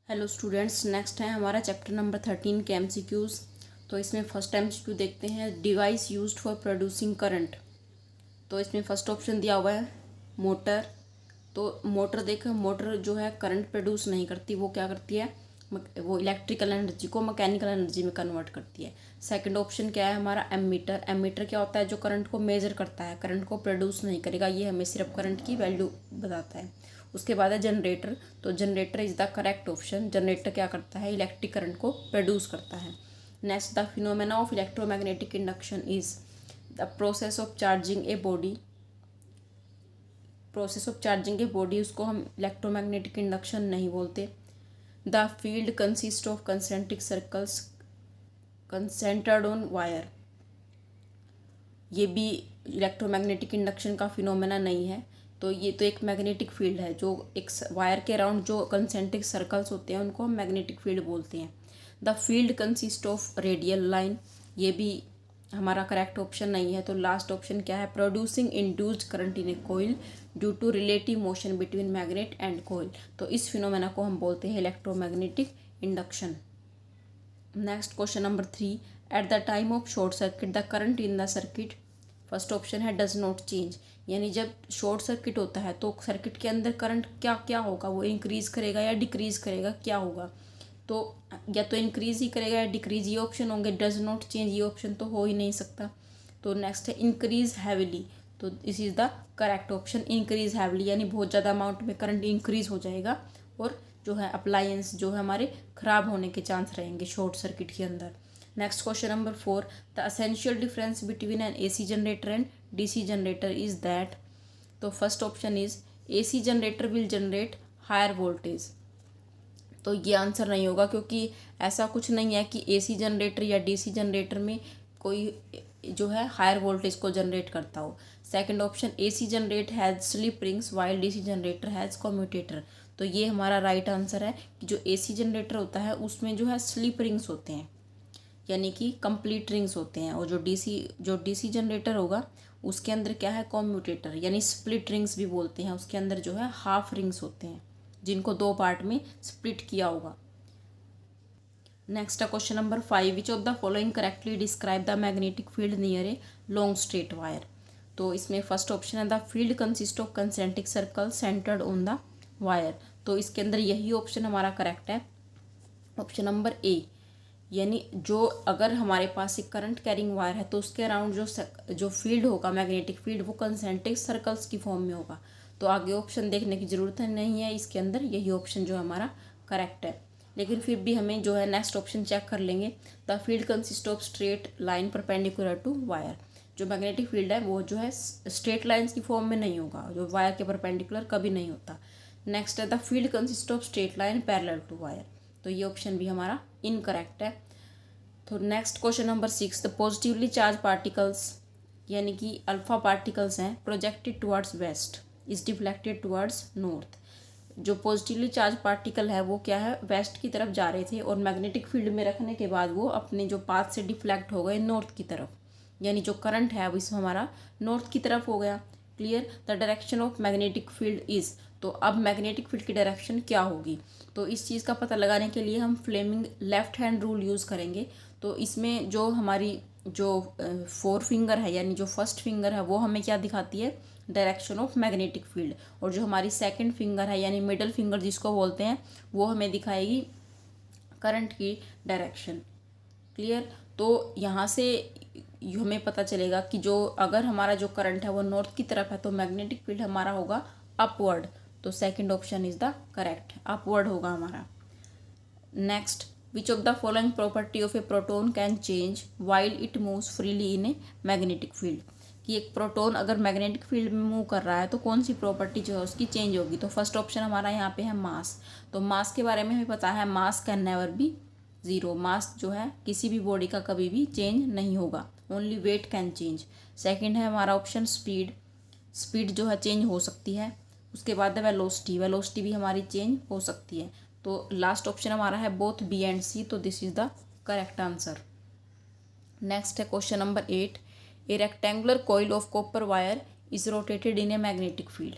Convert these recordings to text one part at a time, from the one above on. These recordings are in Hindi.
हेलो स्टूडेंट्स, नेक्स्ट है हमारा चैप्टर नंबर 13 के एमसीक्यूज़। तो इसमें फर्स्ट एमसीक्यू देखते हैं, device used for producing current. तो इसमें फर्स्ट ऑप्शन दिया हुआ है मोटर। तो मोटर देखो, मोटर जो है करंट प्रोड्यूस नहीं करती, वो क्या करती है, वो इलेक्ट्रिकल एनर्जी को मैकेनिकल एनर्जी में कन्वर्ट करती है। सेकंड ऑप्शन क्या है हमारा एमीटर। एमीटर क्या होता है, जो करंट को मेजर करता है, करंट को प्रोड्यूस नहीं करेगा, ये हमें सिर्फ करंट की वैल्यू बताता है। उसके बाद है जनरेटर। तो generator is the correct option. Generator क्या करता है, इलेक्ट्रिक करंट को प्रोड्यूस करता है। Next, the phenomena of electromagnetic induction is the process of charging a body. Process of charging a body, उसको हम इलेक्ट्रोमैग्नेटिक इंडक्शन नहीं बोलते। The field consist of concentric circles concentrated on wire. ये भी इलेक्ट्रोमैग्नेटिक इंडक्शन का फिनोमेना नहीं है। तो ये तो एक मैग्नेटिक फील्ड है, जो एक वायर के अराउंड जो कंसेंट्रिक सर्कल्स होते हैं उनको हम मैग्नेटिक फील्ड बोलते हैं। The field consist of radial line, ये भी हमारा करेक्ट ऑप्शन नहीं है। तो लास्ट ऑप्शन क्या है, producing induced current in a coil due to relative motion between magnet and coil. तो इस फिनोमेना को हम बोलते हैं electromagnetic induction. Next question number 3, at the time of short circuit the current in the circuit. First option है डज नॉट चेंज, यानी जब शॉर्ट सर्किट होता है तो सर्किट के अंदर करंट क्या क्या होगा, वो इंक्रीज करेगा या डिक्रीज करेगा, क्या होगा। तो या तो इंक्रीज ही करेगा या डिक्रीज, ये ऑप्शन होंगे। डज नॉट चेंज ये ऑप्शन तो हो ही नहीं सकता। तो नेक्स्ट है इंक्रीज हैविली। तो this is the correct option, increase heavily, यानी बहुत ज़्यादा अमाउंट में करंट इंक्रीज हो जाएगा और जो है अप्लायंस जो है हमारे ख़राब होने के चांस रहेंगे शॉर्ट सर्किट के अंदर। Next question number 4, the essential difference between an AC generator and DC generator is that. तो first option is AC generator will generate higher voltage. तो ये आंसर नहीं होगा, क्योंकि ऐसा कुछ नहीं है कि एसी जनरेटर या डीसी जनरेटर में कोई जो है हायर वोल्टेज को जनरेट करता हो। Second option, AC generate has slip rings while DC generator has commutator. तो ये हमारा राइट आंसर है कि जो एसी जनरेटर होता है उसमें जो है स्लिप रिंग्स होते हैं, यानी कि कंप्लीट रिंग्स होते हैं। और जो डीसी जनरेटर होगा उसके अंदर क्या है, कम्यूटेटर, यानी स्प्लिट रिंग्स भी बोलते हैं। उसके अंदर जो है हाफ रिंग्स होते हैं जिनको दो पार्ट में स्प्लिट किया होगा। नेक्स्ट है question number 5, which of the following correctly describe the magnetic field near a long straight wire. तो इसमें फर्स्ट ऑप्शन है the field consist of concentric circle centred on the wire. तो इसके अंदर यही ऑप्शन हमारा करेक्ट है, ऑप्शन नंबर ए। यानी जो अगर हमारे पास एक करंट कैरिंग वायर है तो उसके अराउंड जो फील्ड होगा मैग्नेटिक फील्ड, वो कंसेंट्रिक सर्कल्स की फॉर्म में होगा। तो आगे ऑप्शन देखने की ज़रूरत नहीं है, इसके अंदर यही ऑप्शन जो हमारा करेक्ट है। लेकिन फिर भी हमें जो है नेक्स्ट ऑप्शन चेक कर लेंगे, the field consist of straight line perpendicular to wire. जो मैग्नेटिक फील्ड है वो जो है स्ट्रेट लाइन्स की फॉर्म में नहीं होगा, जो वायर के परपेंडिकुलर कभी नहीं होता। नेक्स्ट है the field consist of straight line parallel to wire. तो ये ऑप्शन भी हमारा इनकरेक्ट है। तो next question number 6, the positively charge particles, यानी कि अल्फा पार्टिकल्स हैं, projected towards west is deflected towards north. जो पॉजिटिवली चार्ज पार्टिकल है वो क्या है, वेस्ट की तरफ जा रहे थे और मैग्नेटिक फील्ड में रखने के बाद वो अपने जो पाथ से डिफ्लेक्ट हो गए नॉर्थ की तरफ, यानी जो करंट है वो इसमें हमारा नॉर्थ की तरफ हो गया। Clear. The direction of magnetic field is, तो अब मैग्नेटिक फील्ड की डायरेक्शन क्या होगी। तो इस चीज़ का पता लगाने के लिए हम Fleming left hand rule use करेंगे। तो इसमें जो हमारी जो 4 फिंगर है, यानी जो फर्स्ट फिंगर है वो हमें क्या दिखाती है, डायरेक्शन ऑफ मैग्नेटिक फील्ड। और जो हमारी सेकंड फिंगर है यानी मिडल फिंगर जिसको बोलते हैं, वो हमें दिखाएगी करंट की डायरेक्शन। क्लियर। तो यहाँ से हमें पता चलेगा कि जो अगर हमारा जो करंट है वो नॉर्थ की तरफ है तो मैग्नेटिक फील्ड हमारा होगा अपवर्ड। तो second option is the correct, upward होगा हमारा। Next, which of the following property of A proton can change while it moves freely in a magnetic field. कि एक प्रोटोन अगर मैग्नेटिक फील्ड में मूव कर रहा है तो कौन सी प्रॉपर्टी जो है उसकी चेंज होगी। तो फर्स्ट ऑप्शन हमारा यहाँ पे है मास। तो मास के बारे में हमें पता है, mass can never be zero. Mass जो है किसी भी बॉडी का कभी भी चेंज नहीं होगा, only weight can change. Second है हमारा ऑप्शन स्पीड। स्पीड जो है चेंज हो सकती है। उसके बाद है वेलोसिटी, वेलोसिटी भी हमारी चेंज हो सकती है। तो लास्ट ऑप्शन हमारा है बोथ बी एंड सी। तो this is the correct answer. Next है question number 8, a rectangular coil of copper wire is rotated in a magnetic field.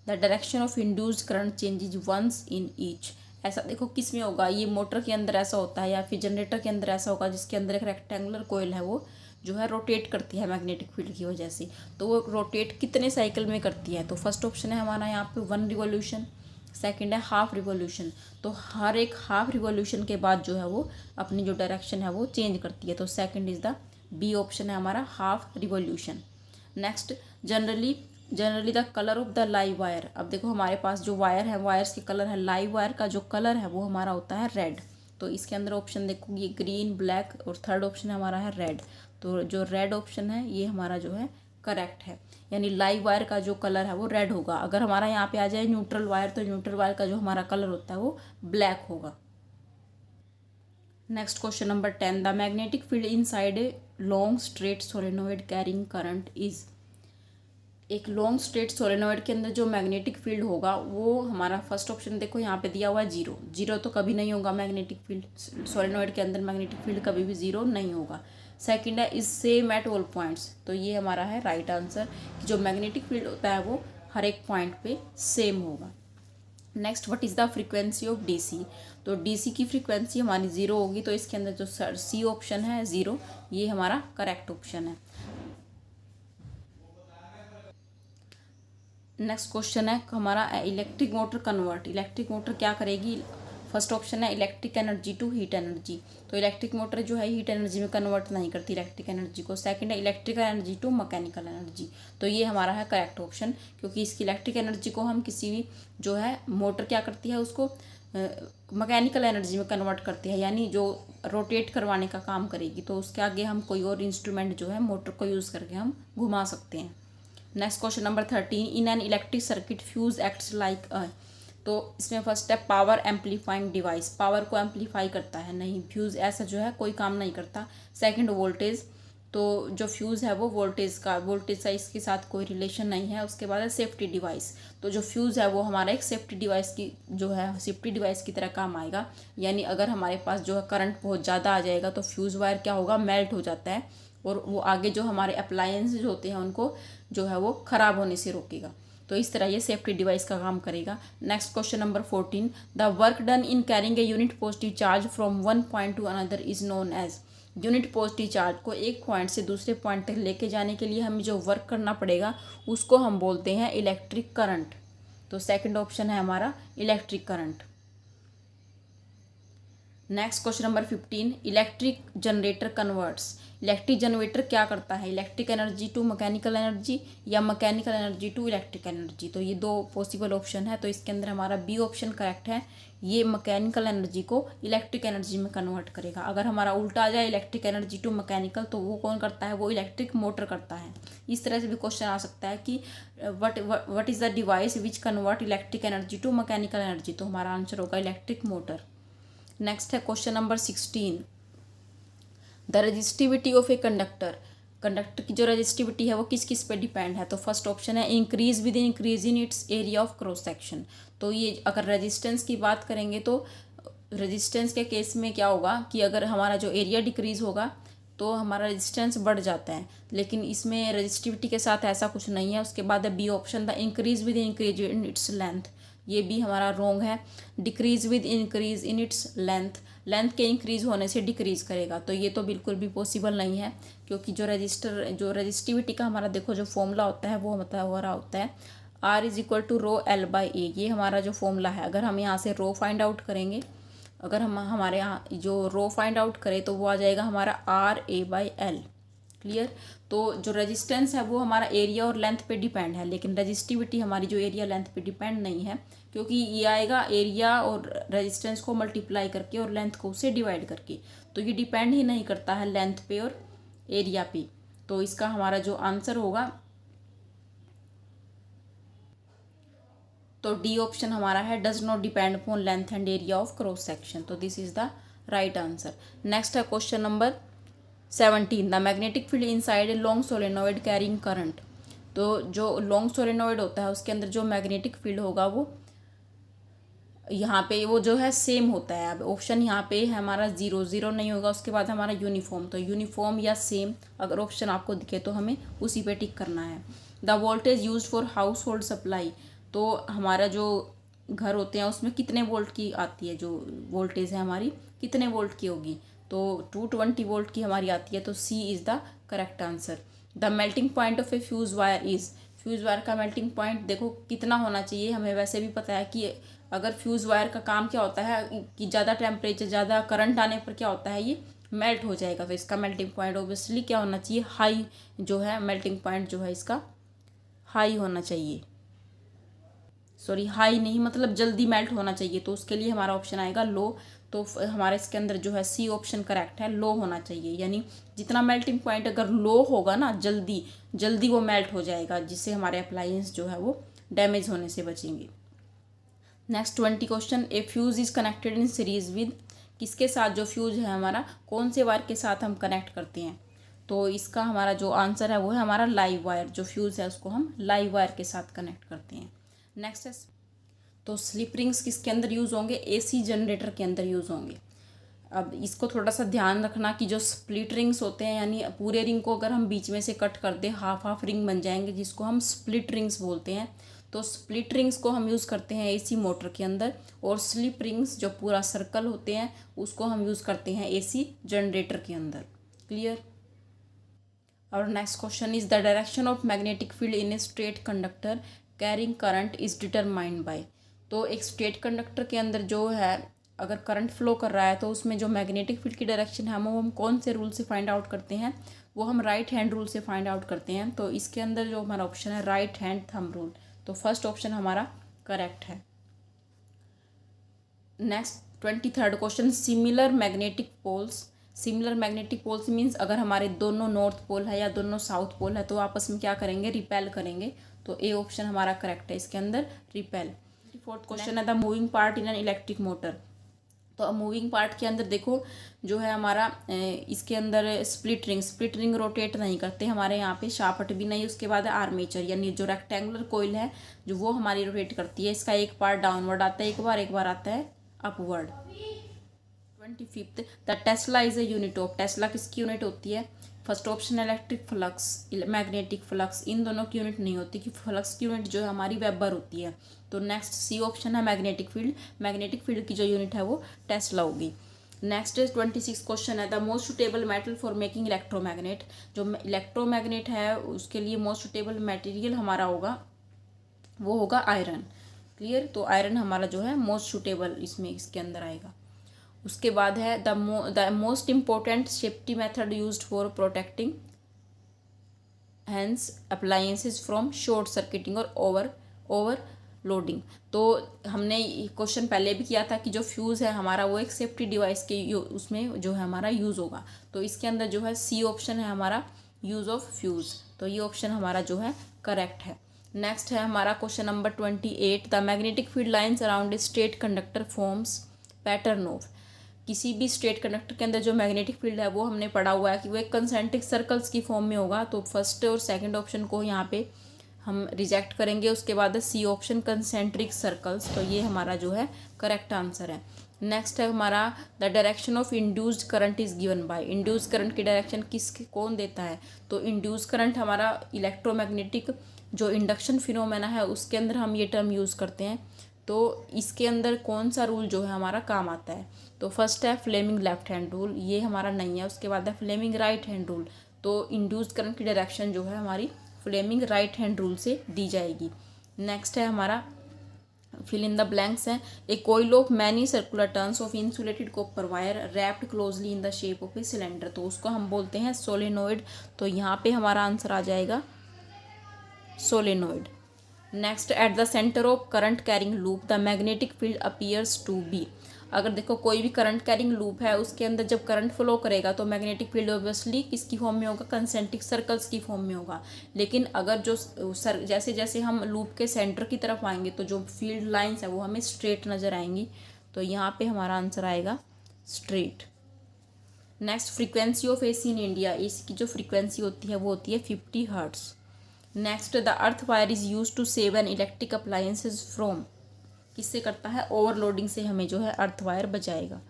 The direction of induced current changes once in each ऐसा देखो किस में होगा, ये मोटर के अंदर ऐसा होता है या फिर जनरेटर के अंदर ऐसा होगा जिसके अंदर एक रेक्टेंगुलर कोयल है वो जो है रोटेट करती है मैग्नेटिक फील्ड की वजह से। तो वो रोटेट कितने साइकिल में करती है, तो फर्स्ट ऑप्शन है हमारा यहाँ पे 1 रिवॉल्यूशन, सेकंड है हाफ रिवॉल्यूशन। तो हर एक हाफ रिवॉल्यूशन के बाद जो है वो अपनी जो डायरेक्शन है वो चेंज करती है। तो second is the B option है हमारा half revolution. Next, generally the colour of the live wire. अब देखो हमारे पास जो वायर है, वायर्स के कलर है, लाइव वायर का जो कलर है वो हमारा होता है रेड। तो इसके अंदर ऑप्शन देखो ये ग्रीन, ब्लैक और थर्ड ऑप्शन हमारा है रेड। तो जो रेड ऑप्शन है ये हमारा जो है करेक्ट है, यानी लाइव वायर का जो कलर है वो रेड होगा। अगर हमारा यहाँ पे आ जाए न्यूट्रल वायर, तो न्यूट्रल वायर का जो हमारा कलर होता है वो ब्लैक होगा। Next question number 10, the magnetic field inside a long straight solenoid carrying current is. एक लॉन्ग स्ट्रेट सोलेनोइड के अंदर जो मैग्नेटिक फील्ड होगा वो हमारा फर्स्ट ऑप्शन देखो यहाँ पे दिया हुआ है जीरो। जीरो तो कभी नहीं होगा, मैग्नेटिक फील्ड सोलेनोइड के अंदर मैग्नेटिक फील्ड कभी भी जीरो नहीं होगा। सेकंड है is same at all points. तो ये हमारा है राइट आंसर कि जो मैग्नेटिक फील्ड होता है वो हर एक पॉइंट पे सेम होगा। Next, what is the frequency of DC. तो डीसी की फ्रीक्वेंसी हमारी जीरो होगी, तो इसके अंदर जो सी ऑप्शन है जीरो, ये हमारा करेक्ट ऑप्शन है। नेक्स्ट क्वेश्चन है हमारा electric motor convert. Electric motor क्या करेगी, फर्स्ट ऑप्शन है electric energy to heat energy. तो इलेक्ट्रिक मोटर जो है हीट एनर्जी में कन्वर्ट नहीं करती इलेक्ट्रिक एनर्जी को। सेकंड है electrical energy to mechanical energy. तो ये हमारा है करेक्ट ऑप्शन, क्योंकि इसकी इलेक्ट्रिक एनर्जी को हम किसी भी जो है मोटर क्या करती है उसको मैकेनिकल एनर्जी में कन्वर्ट करती है, यानी जो रोटेट करवाने का काम करेगी। तो उसके आगे हम कोई और इंस्ट्रूमेंट जो है मोटर को यूज़ करके हम घुमा सकते हैं। Next question number 13, in an electric circuit fuse acts like अ। तो इसमें फर्स्ट है पावर एम्पलीफाइंग डिवाइस, पावर को एम्पलीफाई करता है, नहीं फ्यूज़ ऐसा जो है कोई काम नहीं करता। सेकंड वोल्टेज, तो जो फ्यूज़ है वो वोल्टेज का इसके साथ कोई रिलेशन नहीं है। उसके बाद है सेफ्टी डिवाइस, तो जो फ्यूज़ है वो हमारा एक सेफ्टी डिवाइस की जो है सेफ्टी डिवाइस की तरह काम आएगा, यानी अगर हमारे पास जो है करंट बहुत ज़्यादा आ जाएगा तो फ्यूज़ वायर क्या होगा, मेल्ट हो जाता है और वो आगे जो हमारे अप्लायंसेज होते हैं उनको जो है वो ख़राब होने से रोकेगा। तो इस तरह ये सेफ्टी डिवाइस का काम करेगा। Next question number 14, the work done in carrying a unit positive charge from one point to another is known as. Unit positive charge को एक पॉइंट से दूसरे पॉइंट तक लेके जाने के लिए हमें जो वर्क करना पड़ेगा उसको हम बोलते हैं इलेक्ट्रिक करंट। तो सेकंड ऑप्शन है हमारा electric current. Next question number 15, electric generator converts. Electric generator क्या करता है, electric energy to mechanical energy या mechanical energy to electric energy. तो ये दो पॉसिबल ऑप्शन है, तो इसके अंदर हमारा बी ऑप्शन करेक्ट है, ये मैकेनिकल एनर्जी को इलेक्ट्रिक एनर्जी में कन्वर्ट करेगा। अगर हमारा उल्टा आ जाए इलेक्ट्रिक एनर्जी टू मैकेनिकल, तो वो कौन करता है, वो इलेक्ट्रिक मोटर करता है। इस तरह से भी क्वेश्चन आ सकता है कि what is the device which convert electric energy to mechanical energy. तो हमारा आंसर होगा इलेक्ट्रिक मोटर। नेक्स्ट है question number 16, the resistivity of a conductor. Conductor की जो रजिस्टिविटी है वो किस किस पे डिपेंड है। तो फर्स्ट ऑप्शन है increase with increase in it's area of cross section. तो ये अगर रेजिस्टेंस की बात करेंगे तो रेजिस्टेंस के केस में क्या होगा कि अगर हमारा जो एरिया डिक्रीज होगा तो हमारा रेजिस्टेंस बढ़ जाता है, लेकिन इसमें रजिस्टिविटी के साथ ऐसा कुछ नहीं है। उसके बाद है B option, the increase with increase in its length. ये भी हमारा रॉन्ग है, decrease with increase in its length, length के इंक्रीज होने से डिक्रीज करेगा। तो ये तो बिल्कुल भी पॉसिबल नहीं है, क्योंकि जो रजिस्टिविटी का हमारा देखो जो फॉर्मूला होता है वो मतलब हो रहा होता है R is equal to rho L by A. ये हमारा जो फॉर्मूला है, अगर हम यहाँ से रो फाइंड आउट करेंगे, अगर हम हमारे यहाँ जो रो फाइंड आउट करें तो वो आ जाएगा हमारा RA बाई L। क्लियर। तो जो रेजिस्टेंस है वो हमारा एरिया और लेंथ पे डिपेंड है, लेकिन रेजिस्टिविटी हमारी जो एरिया लेंथ पे डिपेंड नहीं है, क्योंकि ये आएगा एरिया और रेजिस्टेंस को मल्टीप्लाई करके और लेंथ को उससे डिवाइड करके। तो ये डिपेंड ही नहीं करता है लेंथ पे और एरिया पे। तो इसका हमारा जो आंसर होगा तो डी ऑप्शन हमारा है, does not depend upon length and area of cross section. तो this is the right answer. Next है question number 17, the magnetic field inside a long solenoid carrying current. तो जो लॉन्ग सोलेनोइड होता है उसके अंदर जो मैग्नेटिक फील्ड होगा वो यहाँ पे वो जो है सेम होता है। अब ऑप्शन यहाँ पे है हमारा जीरो, जीरो नहीं होगा। उसके बाद हमारा यूनिफॉर्म, तो यूनिफॉर्म या सेम अगर ऑप्शन आपको दिखे तो हमें उसी पे टिक करना है। The voltage used for house hold supply. तो हमारा जो घर होते हैं उसमें कितने वोल्ट की आती है, जो वोल्टेज है हमारी कितने वोल्ट की होगी, तो 220 वोल्ट की हमारी आती है। तो C is the correct answer. The melting point of a fuse wire is, fuse wire का मेल्टिंग पॉइंट देखो कितना होना चाहिए, हमें वैसे भी पता है कि अगर फ्यूज़ वायर का काम क्या होता है कि ज़्यादा टेम्परेचर, ज़्यादा करंट आने पर क्या होता है, ये मेल्ट हो जाएगा। तो इसका मेल्टिंग पॉइंट ऑब्वियसली क्या होना चाहिए, हाई जो है मेल्टिंग पॉइंट जो है इसका हाई होना चाहिए, सॉरी हाई नहीं मतलब जल्दी मेल्ट होना चाहिए। तो उसके लिए हमारा ऑप्शन आएगा लो। तो हमारे इसके अंदर जो है सी ऑप्शन करेक्ट है, लो होना चाहिए। यानी जितना मेल्टिंग पॉइंट अगर लो होगा ना, जल्दी जल्दी वो मेल्ट हो जाएगा, जिससे हमारे अप्लायंस जो है वो डैमेज होने से बचेंगे। Next 20 question, A fuse is connected in series with, किसके साथ जो फ्यूज़ है हमारा कौन से वायर के साथ हम कनेक्ट करते हैं। तो इसका हमारा जो आंसर है वो है हमारा लाइव वायर, जो फ्यूज़ है उसको हम लाइव वायर के साथ कनेक्ट करते हैं। नेक्स्ट है, तो स्लिप रिंग्स किसके अंदर यूज़ होंगे, एसी जनरेटर के अंदर यूज़ होंगे। अब इसको थोड़ा सा ध्यान रखना कि जो स्प्लिट रिंग्स होते हैं, यानी पूरे रिंग को अगर हम बीच में से कट कर दें, हाफ हाफ रिंग बन जाएंगे, जिसको हम स्प्लिट रिंग्स बोलते हैं। तो स्प्लिट रिंग्स को हम यूज़ करते हैं एसी मोटर के अंदर, और स्लिप रिंग्स जो पूरा सर्कल होते हैं उसको हम यूज़ करते हैं एसी जनरेटर के अंदर। क्लियर। और next question is the direction of magnetic field in a straight conductor carrying current is determined by. तो एक स्ट्रेट कंडक्टर के अंदर जो है अगर करंट फ्लो कर रहा है तो उसमें जो मैग्नेटिक फील्ड की डायरेक्शन है हम कौन से रूल से फाइंड आउट करते हैं, वो हम राइट हैंड रूल से फाइंड आउट करते हैं। तो इसके अंदर जो हमारा ऑप्शन है राइट हैंड थंब रूल, तो फर्स्ट ऑप्शन हमारा करेक्ट है। Next 23rd question, similar magnetic poles, similar magnetic poles means अगर हमारे दोनों नॉर्थ पोल है या दोनों साउथ पोल है तो आपस में क्या करेंगे, रिपेल करेंगे। तो ए ऑप्शन हमारा करेक्ट है इसके अंदर, रिपेल। 24th क्वेश्चन है the moving part in an electric motor. तो अब मूविंग पार्ट के अंदर देखो जो है हमारा इसके अंदर स्प्लिट रिंग रोटेट नहीं करते हमारे यहाँ पे, शाफ्ट भी नहीं। उसके बाद आर्मेचर यानी जो रेक्टेंगुलर कोयल है जो वो हमारी रोटेट करती है। इसका एक पार्ट डाउनवर्ड आता है, एक बार आता है upward. 25th the tesla is a unit of, tesla किसकी यूनिट होती है। First option electric flux, magnetic flux, इन दोनों की यूनिट नहीं होती कि फ्लक्स की यूनिट जो है हमारी वेबर होती है। तो नेक्स्ट सी ऑप्शन है मैग्नेटिक फील्ड, मैग्नेटिक फील्ड की जो यूनिट है वो टेस्ला होगी। नेक्स्ट 26 क्वेश्चन है the most suitable metal for making electromagnet. जो इलेक्ट्रोमैग्नेट है उसके लिए मोस्ट सुटेबल मटेरियल हमारा होगा वो होगा आयरन। क्लियर। तो आयरन हमारा जो है मोस्ट सुटेबल इसमें इसके अंदर आएगा। उसके बाद है the most important safety method used for protecting hands appliances from short circuiting और ओवरलोडिंग। तो हमने क्वेश्चन पहले भी किया था कि जो फ्यूज़ है हमारा वो एक सेफ्टी डिवाइस के उसमें जो है हमारा यूज़ होगा। तो इसके अंदर जो है सी ऑप्शन है हमारा यूज़ ऑफ फ्यूज़, तो ये ऑप्शन हमारा जो है करेक्ट है। नेक्स्ट है हमारा question number 28 the magnetic field lines around a straight conductor forms pattern of. किसी भी स्ट्रेट कंडक्टर के अंदर जो मैग्नेटिक फील्ड है वो हमने पढ़ा हुआ है कि वो एक कंसेंट्रिक सर्कल्स की फॉर्म में होगा। तो फर्स्ट और सेकंड ऑप्शन को यहाँ पे हम रिजेक्ट करेंगे। उसके बाद सी ऑप्शन कंसेंट्रिक सर्कल्स, तो ये हमारा जो है करेक्ट आंसर है। नेक्स्ट है हमारा the direction of induced current is given by. Induced current की डायरेक्शन कौन देता है। तो इंड्यूस्ड करंट हमारा इलेक्ट्रोमैग्नेटिक जो इंडक्शन फिनोमेना है उसके अंदर हम ये टर्म यूज़ करते हैं। तो इसके अंदर कौन सा रूल जो है हमारा काम आता है। तो फर्स्ट है फ्लेमिंग लेफ्ट हैंड रूल, ये हमारा नहीं है। उसके बाद है फ्लेमिंग राइट हैंड रूल। तो इंड्यूस्ड करंट की डायरेक्शन जो है हमारी फ्लेमिंग राइट हैंड रूल से दी जाएगी। नेक्स्ट है हमारा फिल इन द ब्लैंक्स है a coil of many circular turns of insulated copper wire wrapped closely in the shape of a cylinder. तो उसको हम बोलते हैं सोलेनोइड। तो यहाँ पे हमारा आंसर आ जाएगा solenoid. Next at the centre of current carrying loop the magnetic field appears to be. अगर देखो कोई भी करंट कैरिंग लूप है उसके अंदर जब करंट फ्लो करेगा तो मैग्नेटिक फील्ड ऑब्वियसली किसकी फॉर्म में होगा, कंसेंट्रिक सर्कल्स की फॉर्म में होगा। लेकिन अगर जो जैसे जैसे हम लूप के सेंटर की तरफ आएंगे तो जो फील्ड लाइंस है वो हमें स्ट्रेट नज़र आएंगी। तो यहाँ पे हमारा आंसर आएगा straight. Next frequency of AC in India, AC की जो फ्रीक्वेंसी होती है वो होती है 50 hertz. Next the earth wire is use to save an electric appliances from, किससे करता है, ओवरलोडिंग से हमें जो है अर्थ वायर बचाएगा।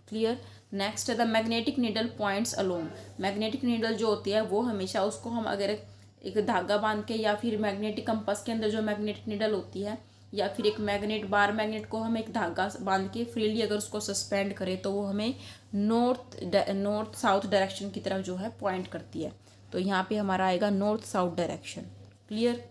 क्लियर। नेक्स्ट है the magnetic needle points along. Magnetic needle जो होती है वो हमेशा उसको हम अगर एक धागा बांध के या फिर मैग्नेटिक कंपास के अंदर जो मैग्नेटिक नीडल होती है या फिर एक मैग्नेट बार मैग्नेट को हम एक धागा बांध के फ्रीली अगर उसको सस्पेंड करें तो वो हमें नॉर्थ साउथ डायरेक्शन की तरफ जो है पॉइंट करती है। तो यहाँ पे हमारा आएगा नॉर्थ साउथ डायरेक्शन। क्लियर।